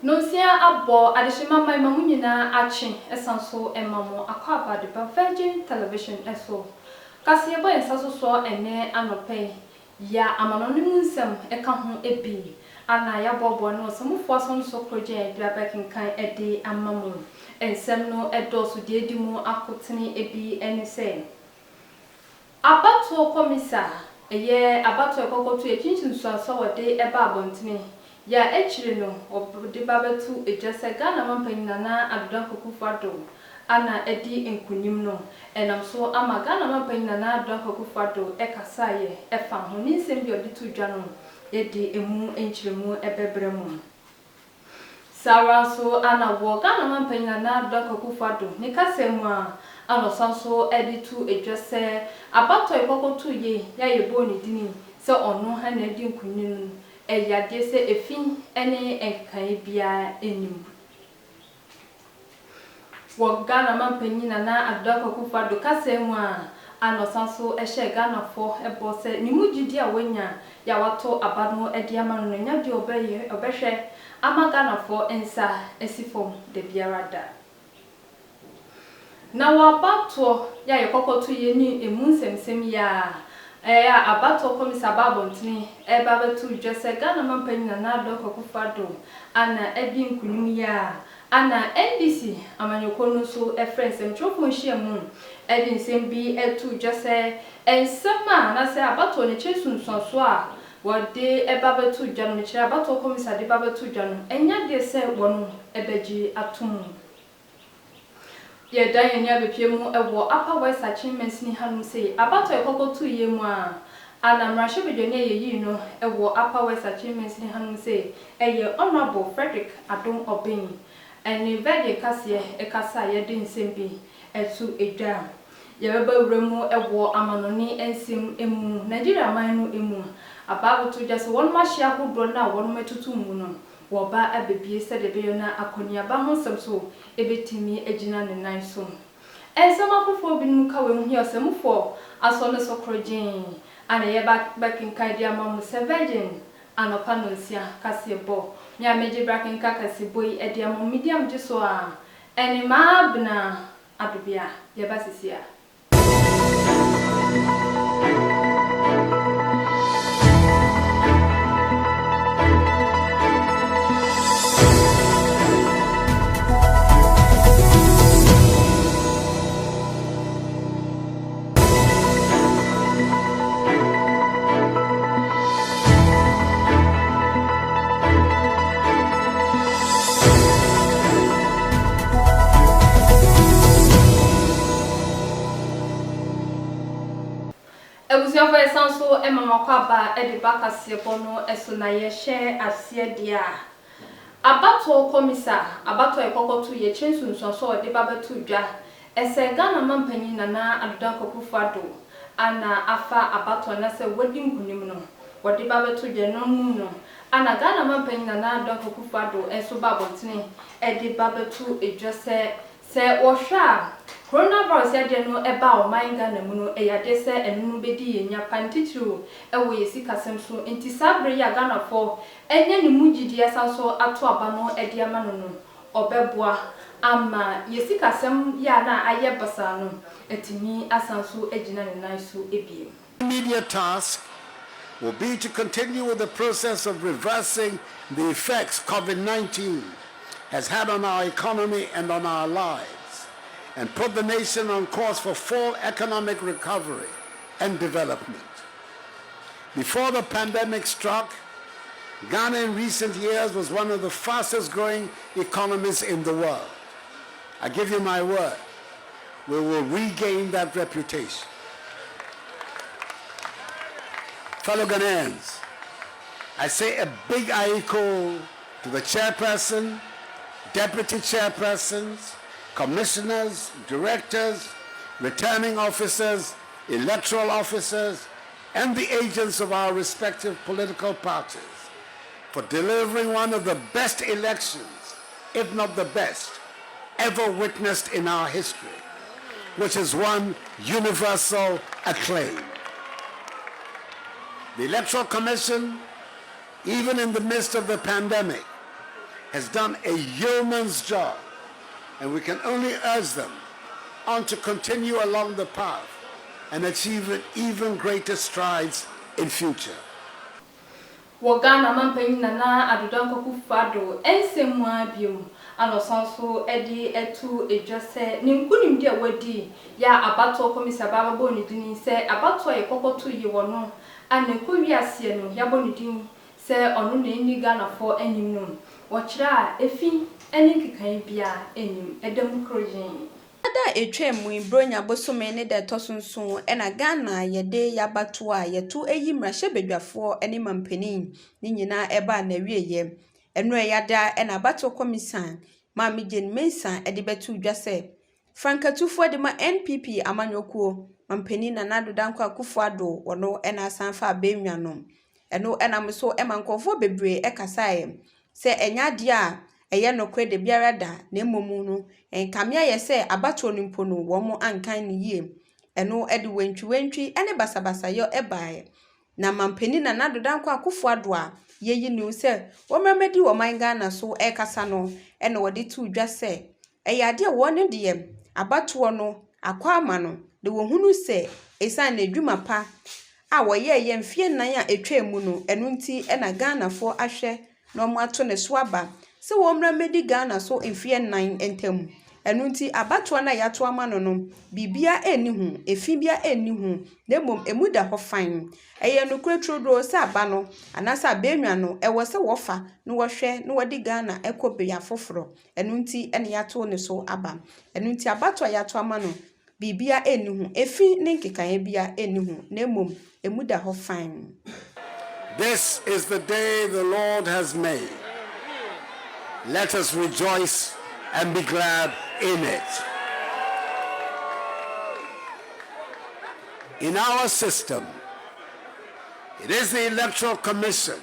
Nonsia abo adeshima mai mamunyina achi esanso emamo akwaba de Virgin Television eso. Kasi ebo ensaso so ene anope ya amanonimu nsem eka ho ebi ana ya bobo no somfo aso so project bia bekinkan ede amamu ensem no edoso de edimu akotene ebi ene se abato komisa eye abato ekokoto echinchin so aso wode eba abontene ya echire no obde babetu ejese Ghana mampanyina na adodan kokufado ana edi enkunim no enam so ama Ghana mampanyina na adodan kokufado ekasaye efa ho ni nsem bi odi tudwa no edi emu enchiremu ebebremu Sara so ana wo Ghana mampanyina na adodan kokufado ni kasemu a ano sanso edi tu ejese abato ekokoto ye ya yebo ni dini se ono ha na edi enkunim eyade se efin ene enkan bia enim wo Ghana mampanyina na adodan kokufado kasemu a ano sanso ehye Ghana fo ebo se ni mugidi a wanya ya wato abano edi ama no nya de obehwe ama Ghana fo ensa esifom de biarada na wabato ya yekokoto ye ni emunsemsem ya abato komisa babontini babetu jese Ghana mampanyina na adodan kokufado ana edi nkunim ya ana NDC amanyokono so efrensem trofo nhyiamu edi nsem bi etu jese ensema na se abato ne chesunsunso a wode babetu dwano ne kire abato komisa de babetu dwano enya de se wono ebeji atum ye dan ye abepiemu ewo Upper West Achievements ni hanum sei abato ekokotu yemu a ana mrashe bedwane yeyi no ewo Upper West Achievements ni hanum sei eye Honorable Frederick Adom Obeng eni Virgin kase ekasa ye de nsembi etu edwa ye beba wuremu ewo amanoni ensem emu Nigeria man no emu ababutu jase won mahia hodo na won metutu mu no woba abebie se de beyo na akoniaba ho semso ebetimi agina ne nan so ensema fofo binum ka we hu yosemfo aso ne sokrojin ana ye bakinkan dia mamu Virgin anopa nonsia kasebo nya meje brakinka kasebo yi ede mamu medium jiso a eni ma bna adobia ye basisia Ebusiafo esanso emamakwaba edibakase bono eso na ye share asie dia abato komisa abato ekokoto ye chensunsunso odibabetu dwa ese Ghana mampanyina na adodan kokufado ana afa abato na se wodi nkunim no wodibabetu dwa no mu no ana Ghana mampanyina na adodan kokufado eso babontene edibabetu edwase se wohwa coronavirus ya de no eba o manga na mu no eyade se enunu bedi yenya pantitru ewo yesikasem so enti sabre ya Ghana fo enye ne mugidi asanso ato aba no edi ama no obeboa ama yesikasem ya na aye basa no etimi asanso agina ne nan so ebie. Immediate task will be to continue with the process of reversing the effects COVID-19 has had on our economy and on our lives, and put the nation on course for full economic recovery and development. Before the pandemic struck, Ghana in recent years was one of the fastest growing economies in the world. I give you my word, we will regain that reputation. Fellow Ghanaians, I say a big aiko to the chairperson, deputy chairpersons, commissioners, directors, returning officers, electoral officers, and the agents of our respective political parties for delivering one of the best elections, if not the best, ever witnessed in our history, which has won universal acclaim. The Electoral Commission, even in the midst of the pandemic, has done a yeoman's job, and we can only urge them on to continue along the path and achieve even greater strides in future. Wogana mampeni nana adudanko kufado ensemwa biom anosanso edi etu ejose ninkunim dia wadi ya abato komisa baba boni dini se abato ye kokoto ye wono aneko wiase no ya boni dini se onu na eni Ghana fo enim no wo kira efi eni kikan bia enim edem krojin Ada etwemu bronya bosome ne de tosunsun ena Ghana yede yabato a yeto eyi mrahye bedwafo ene mampanin ni nyina eba na wieye eno yada ena bato komisan Maami Jane Mensah ede betu dwase Frankatufo de ma NPP amanyokuo mampanin na nadodanko Akufo-Addo wono ena asanfa abenwanom eno ena mso emankofo bebre ekasae se enya de a eye nokwe de biara da na emomu no enkamia ye se abato nimpo no wo mo ankan ne yie eno ede wantwi ene basabasa yo ebae na mampeni na nadodanko Akufo-Addo a yeyi ni se wo mmamedi wo man Ghana so ekasa no ene wode tu dwa se eye ade wo ne de abato no akwa ama no de wo hunu se esan na adwuma pa a wo ye mfie nan a etwemu no eno nti ena Ghana fo ahwe na mo ato ne so aba se wo mmamedi Ghana so mfie nan entem eno nti abato na yato ama no bibia eni hu efibia eni hu na mom emuda ho fan eye no kretrodro se aba no anasa abenwa no ewo se wofa no wohwe no wodi Ghana ekobe afoforo eno nti ene yato ne so aba eno nti abato yato ama no bibia eni hu efi ne nkekaye bia eni hu na mom emuda ho fan. This is the day the Lord has made. Let us rejoice and be glad in it. In our system, it is the Electoral Commission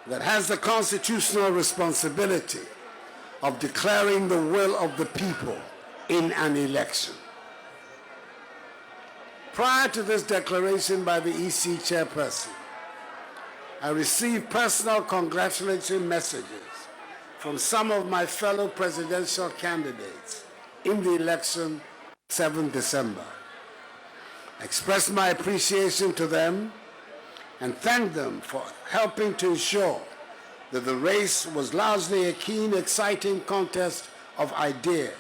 that has the constitutional responsibility of declaring the will of the people in an election. Prior to this declaration by the EC chairperson, I received personal congratulatory messages from some of my fellow presidential candidates in the election 7 December. I expressed my appreciation to them and thanked them for helping to ensure that the race was largely a keen, exciting contest of ideas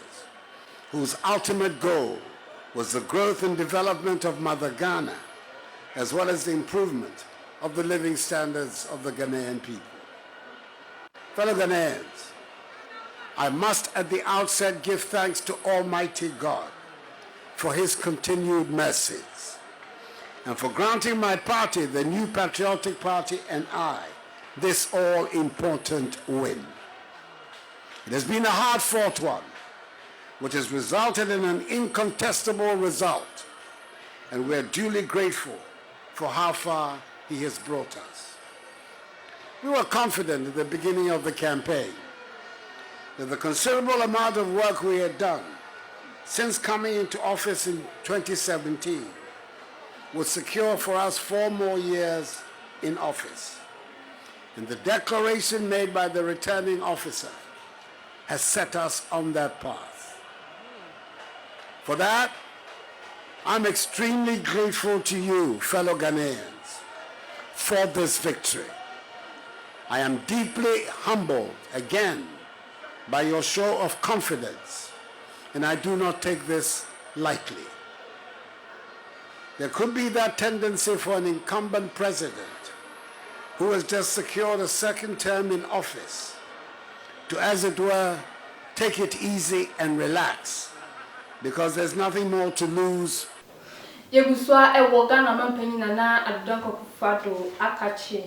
whose ultimate goal was the growth and development of Mother Ghana, as well as the improvement of the living standards of the Ghanaian people. Fellow Ghanaians, I must at the outset give thanks to Almighty God for his continued mercies and for granting my party, the New Patriotic Party, and I, this all-important win. It has been a hard-fought one, which has resulted in an incontestable result, and we are duly grateful for how far he has brought us. We were confident at the beginning of the campaign that the considerable amount of work we had done since coming into office in 2017 would secure for us 4 more years in office. And the declaration made by the returning officer has set us on that path. For that, I'm extremely grateful to you, fellow Ghanaians, for this victory. I am deeply humbled again by your show of confidence, and I do not take this lightly. There could be that tendency for an incumbent president who has just secured a second term in office to, as it were, take it easy and relax, because there's nothing more to lose. Yebuswa ewo Ghana mampeni nana adudanko Akufo-Addo akachi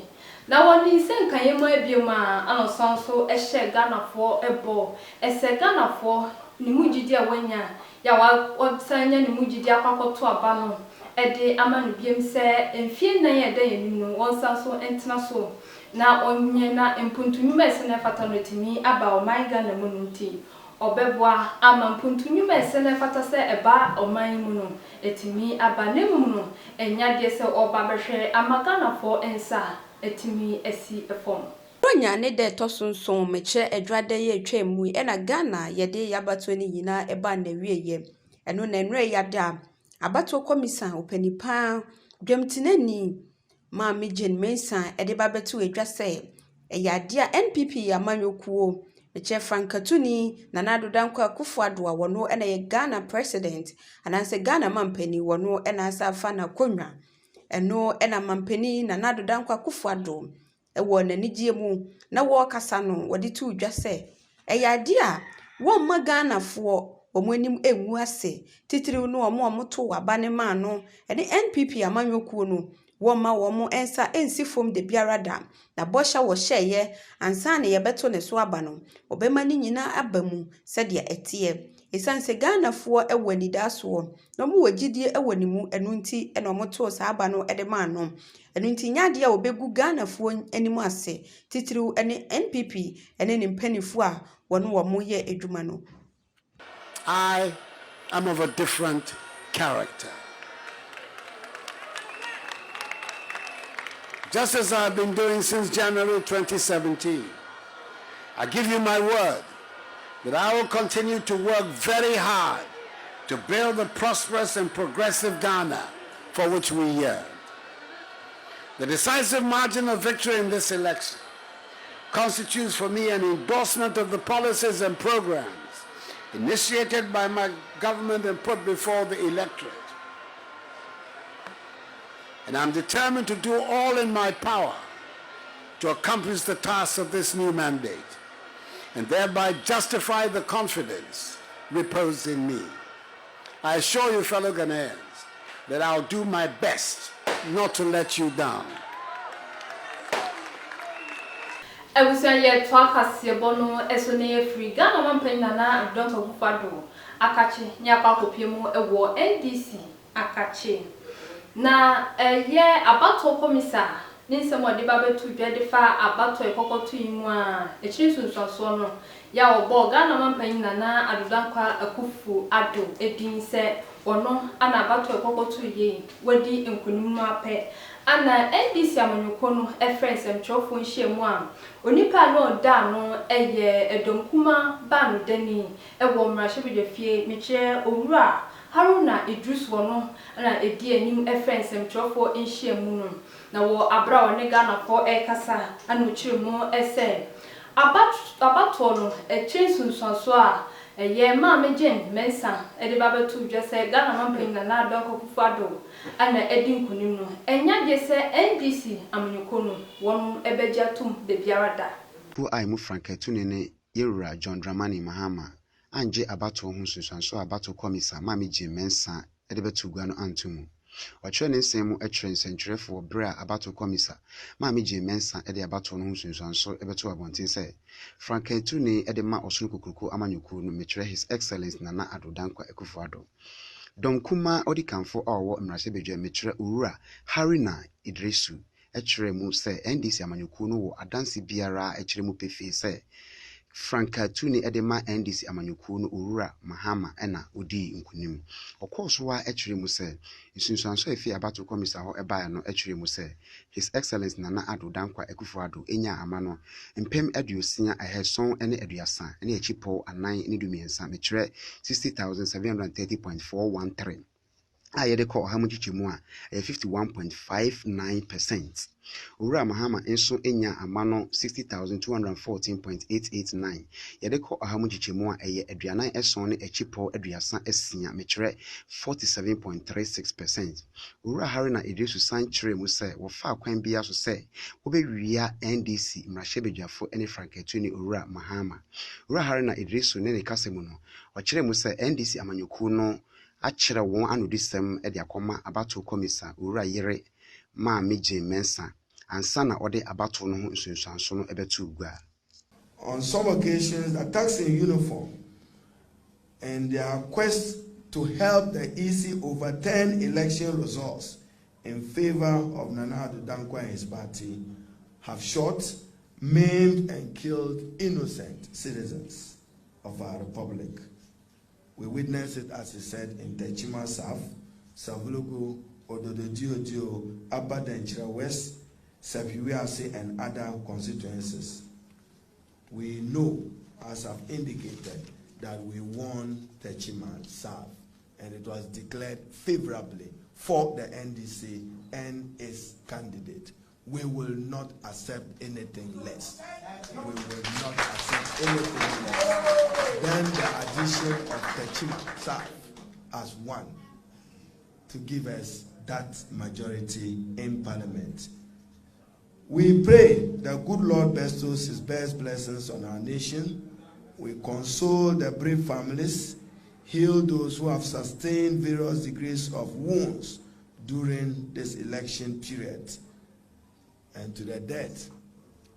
na woni senka yemo ebioma anosanso ehye Ghana fo ebo ese Ghana fo ni mujidi awanya ya wa sanya ni mujidi akwakoto aba no ede amanu biem se emfie nan ye den yenim no wonsanso entena so na onye na empuntunwuma ese na fata no timi aba o man Ghana mu nti obeboa ama mpuntunwuma ese na fata se eba o man mu no etimi aba nemu no enya de se oba behwe ama Ghana fo ensa etimi esi efom. Bronya ne de tosunson meche edwade ye atwam ena Ghana yede yabato ni nyina eba na wieye eno na enre yada abato komisa opanipa dwamtinani Maami Jane Mensa ede babeto edwase eyade a NPP amanyokuo meche Frankatuni na Nana Danko Akufo-Addo wono ena ye Ghana president ananse Ghana mampani wono ena asafa na konwa eno ena mampani na Nana Danko Akufo-Addo ewo nanigye mu na wo kasa no wode tu dwase eyade a wo ma Ghana fo omonim enwu ase titiriw no omoto wabane ma no ene NPP amanyokuo no wo ma wo mo ensa ensi fom de biarada na bosha wo hyeye ansa na yebeto ne so aba no obema ni nyina abamu sede etie esanse Ghana fo ewani daso no mo wagidie ewanimu enu nti ene omoto sa aba no ede ma no enu nti nyade a obegu Ghana fo animu ase titiriw ene NPP ene ne mpanifo a wono wo mo ye edwuma no. I am of a different character. Just as I've been doing since January 2017, I give you my word that I will continue to work very hard to build the prosperous and progressive Ghana for which we yearn. The decisive margin of victory in this election constitutes for me an endorsement of the policies and programs initiated by my government and put before the electorate. And I'm determined to do all in my power to accomplish the tasks of this new mandate and thereby justify the confidence reposed in me. I assure you, fellow Ghanaians, that I'll do my best not to let you down. Ye twakase bono esone free Ghana mampani Nana Danko Akufo-Addo akache nyakwa kopiemu ewo NDC akache na ye abato komisa ninsemo de babetu dwede fa abato ekokoto yimu a echiri sunsunso no ya obo Ghana mampani Nana Danko Akufo-Addo edin se ono ana abato ekokoto ye wadi enkunim ape ana NDC amanyuko no friends emchofo nhyiemu a onipa no da no eye edonkuma ba no dani ewo mrahye meche owura Haruna Idris wono na edi anim friends emchofo nhyiemu no na wo abra one Ghana fo kasa ana ochiremu ese abato no echinsunsunso a ye Maami Jane Mensa ede babetu dwese Ghana mampani Nana Danko Akufo-Addo ana edi nkunim no enya de se NDC amanyuko no won ebejatum de biarada bu aimu Frankatuni ne Yewura John Dramani Mahama anje abato ho sunsunso abato komisa Maami Jane Mensa ede betu gua no antumu Wachre ne nsemu etwere nsentwerefo bra abato komisa Maami Jane Mensa ede abato no sunsunso ebetu abontin se Frankatuni ede ma osunu kukuruku amanyuko no metre His Excellence Nana Danko Akufo-Addo Domkuma odikanfo awo mrasebedwa metre Owura Haruna Idrisu echere mu se NDC amanyuku no wo adanse biara echere mu pefe se Frankatuni edema NDC amanyuku no Owura Mahama ena odi nkunim okoso wa echere mu se nsunsuanso efi abato komisa ho ebaya no echere mu se His Excellence Nana Danko Akufo-Addo enya amano mpem aduosia eheson ene aduasa ene echipo anan ne dumiensa metre 60,730.413 ayede ko hamuchichemu a 51.59%. Owura Mahama enso enya amano 60,214.889. Yede ko hamuchichemu a eye aduanan eson ne echipo aduasa esia metre 47.36%. Owura Haruna Idrisu sanchire mu se wo fa kwan bia so se obewia NDC mrahye ene Frankatuni Owura Mahama. Owura Haruna Idrisu ne kasemu no ochire mu se NDC amanyuku no achire won anodisem ede akoma abato komisa Owura Yere Maami Jane Mensa ansana ode abato no ho nsunsuanso no ebetu gua. On some occasions, attacks in uniform and their quest to help the EC overturn election results in favor of Nana Danko and his party have shot, maimed, and killed innocent citizens of our republic. We witnessed it, as he said, in Techima South, Savulugu, Ododo Diodio, Abadanchira West, Sepiwiase and other constituencies. We know, as I've indicated, that we won Techiman South, and it was declared favorably for the NDC and its candidate. We will not accept anything less. We will not accept anything less than the addition of Techiman South as one to give us that majority in Parliament. We pray that good Lord bestows his best blessings on our nation. We console the bereaved families, heal those who have sustained various degrees of wounds during this election period. And to the dead,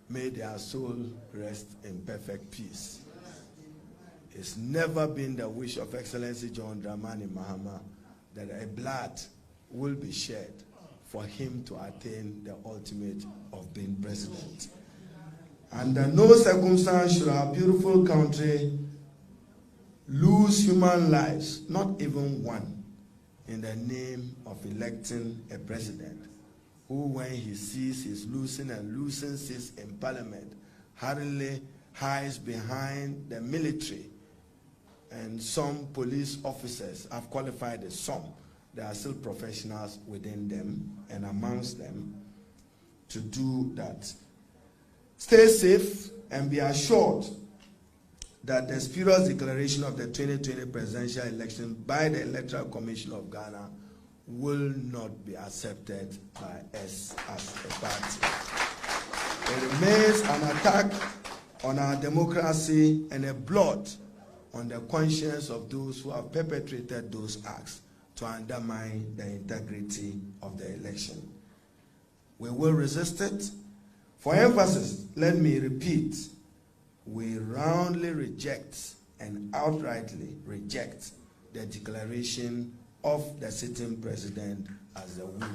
may their soul rest in perfect peace. It's never been the wish of Excellency John Dramani Mahama that a blood will be shed for him to attain the ultimate of being president. Under no circumstance should our beautiful country lose human lives, not even one, in the name of electing a president who, when he sees he's losing and losing seats in Parliament, hurriedly hides behind the military and some police officers. I've qualified as some. There are still professionals within them and amongst them to do that. Stay safe and be assured that the spurious declaration of the 2020 presidential election by the Electoral Commission of Ghana will not be accepted by us as a party. It remains an attack on our democracy and a blot on the conscience of those who have perpetrated those acts to undermine the integrity of the election. We will resist it. For emphasis, let me repeat, we roundly reject and outrightly reject the declaration of the sitting president as the winner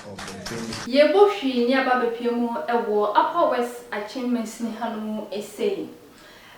of the 2020. Yeboshi Niababepiemu ewo Upper West Achievements ni hanu essay.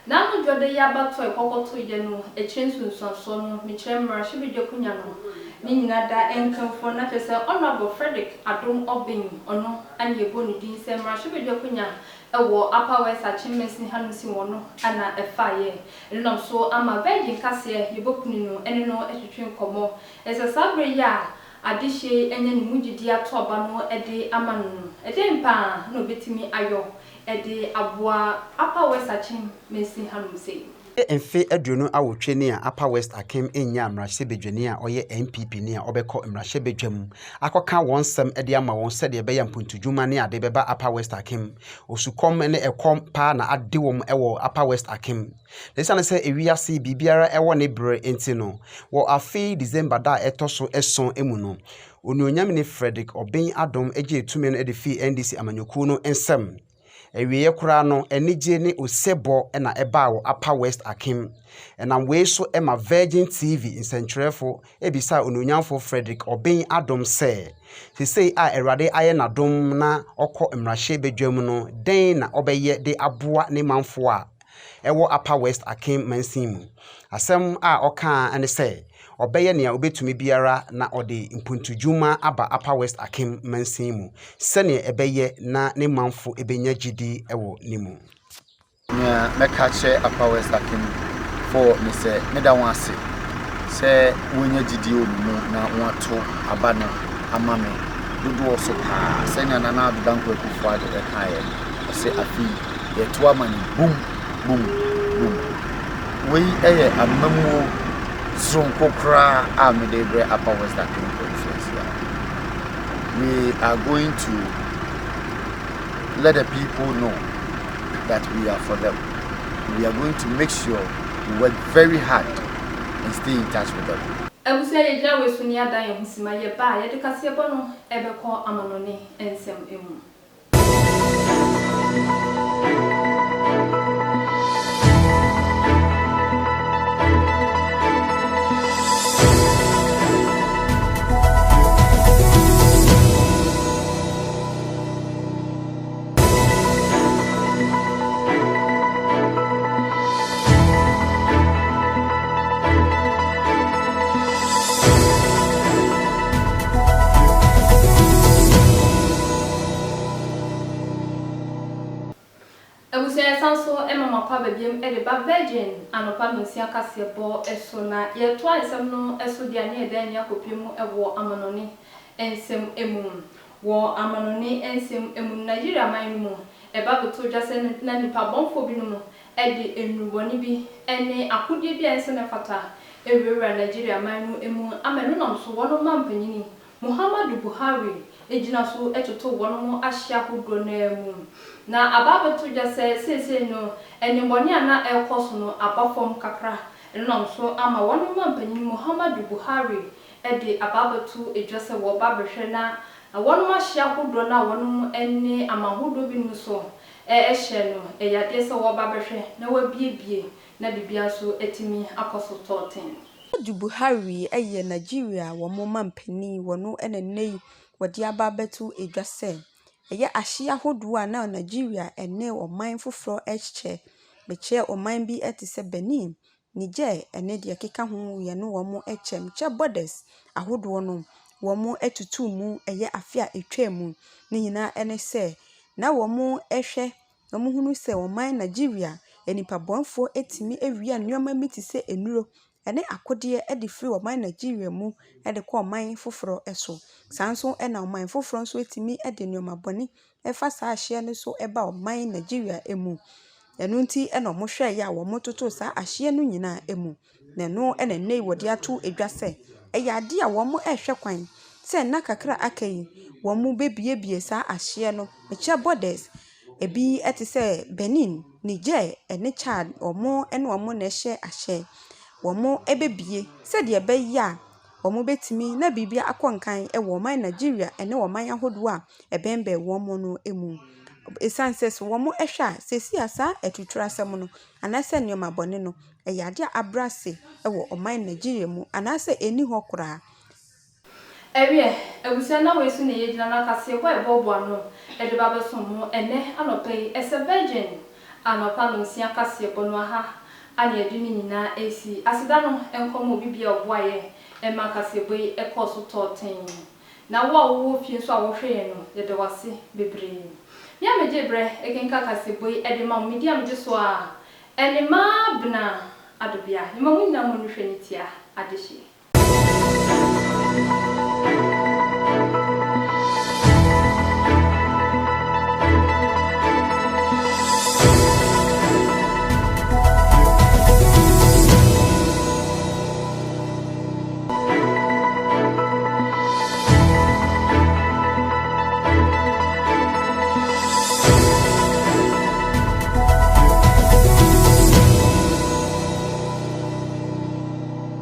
Nanu jode yaba to ekokoto yenu echensu nsonso no michemra shibide kunya no ni nyina da enkamfo na pese Honorable Frederick Adom Obin ono anye boni din se mra shibide kunya ewo Upper West Achievements ni hanu si wono ana efaye no so ama virgin kase yebokuni no ene no etwetwe nkomo ese sabre ya adihye enye ni mugidi ato aba no ede amanu ede mpa no betimi ayo ede aboa Upper West Achievements ni hanu se Emfe aduonu awotwe ne a Upper West Akim enya amrahye bedwane a oye NPP ne a obekọ amrahye bedwam akoka wonsem ede ama won sede be ya mpuntudwuma ne ade beba Upper West Akim osukom ne ekom pa na ade wom ewo Upper West Akim lesane se ewiase bibiara ewo ne bre enti no wo afi December da etoso eson emu no Onuonyam ne Frederick Obin Adom eje etume no edefi NDC amanyoku no ensem ewiye kura no enije ne osebo na eba wo Upper West Akim enam we so ema Virgin TV insentrefo ebisa Onuonyamfo Frederick Obin Adom se sei a erade aye na dom na okọ emrahye bedwam no den na obeye de aboa ne manfo a ewo Upper West Akim mansimu asem a oka ane se obeye ne a obetumi biara na ode mpuntudwuma aba Upper West Akim mansimu sene ebeye na ne manfo ebenya gidi ewo nimu nya mekache Upper West Akim for me se meda wase se wonya gidi omu na wato aba no amame dodo so pa se nya na adudanko akufo ade kae se afi yeto amani boom boom boom we eye amamu Zonkokra Amidebre Upper West Akim conference. We are going to let the people know that we are for them. We are going to make sure we work very hard and stay in touch with them. Ebusia yejra we sunia dan yehusima ye ba ye de kase bono ebeko amanone ensem emu. so mama kwa babiem e de ba virgin anopa no nsia kasebo eso na ye to ansem no eso dia ne eda nya kopiem ewo amanoni ensem emum wo amanoni ensem emum Nigeria man mu e ba beto dwase na nipa bonfo bi no e de enuboni bi ene akodie bi ense na fata ewura Nigeria man mu emu amenu no so wono mampanyini Muhammadu Buhari ejina so etoto wono ahia hodo na emu na ababeto dwase sese no eniboni ana ekoso no abafom kakra no so ama wono mampanyini Muhammadu Buhari e de ababeto edwase wo babehwe na wono ahia hodo na wono ene amahodo bi no so ehye no eyade se wo babehwe na wabiebie na bibia so etimi akoso toten Buhari eye Nigeria wo mo mampani wono enenei wodi ababetu edwase eye ahia hodo a na Nigeria ene oman foforo ehye beche oman bi etise Benin Niger ene de keka ho ye no wo mo ehye mche borders ahodo no wo mo etutu mu eye afia etwam ni nyina ene se na wo mo ehwe wo mo hunu se oman Nigeria enipa bonfo etimi ewia nneoma mitise enuro ene akode de free oman Nigeria mu de kwa oman foforo eso sanso na oman foforo nso etimi de nneoma boni efa sa ahye ne so eba oman Nigeria emu enu nti na omo hwe ya wo mototo sa ahye no nyina emu na no na nei wodi ato edwase eya ade a wo mo ehwe kwan se na kakra akai wo mo bebiebie sa ahye no meche borders ebi etise Benin Niger ene Chad omo ene omo na ehye ahye womo ebebie se de ebeya womo betimi na bibia akonkan e wo man Nigeria ene wo man ahodo a ebembe womo no emu esanses womo ehwa sesi asa etuturasem no anase nneoma bone no eyade abrase e wo oman Nigeria mu anase eni hokora ewie ebusia na wesu ne yegina na kase kwa ebobo ano e de babeso mo ene anopai ese virgin anopa no nsia kase bono ha ani edini nyina esi asida no enkomo bibia oboaye ema kaseboi ekoso toten na wo fie so awohwe no ye de wase bebre ya mejebre ekenka kaseboi edema media meje so a enema bna adobia nyima munyina mo nhwe nitia adehye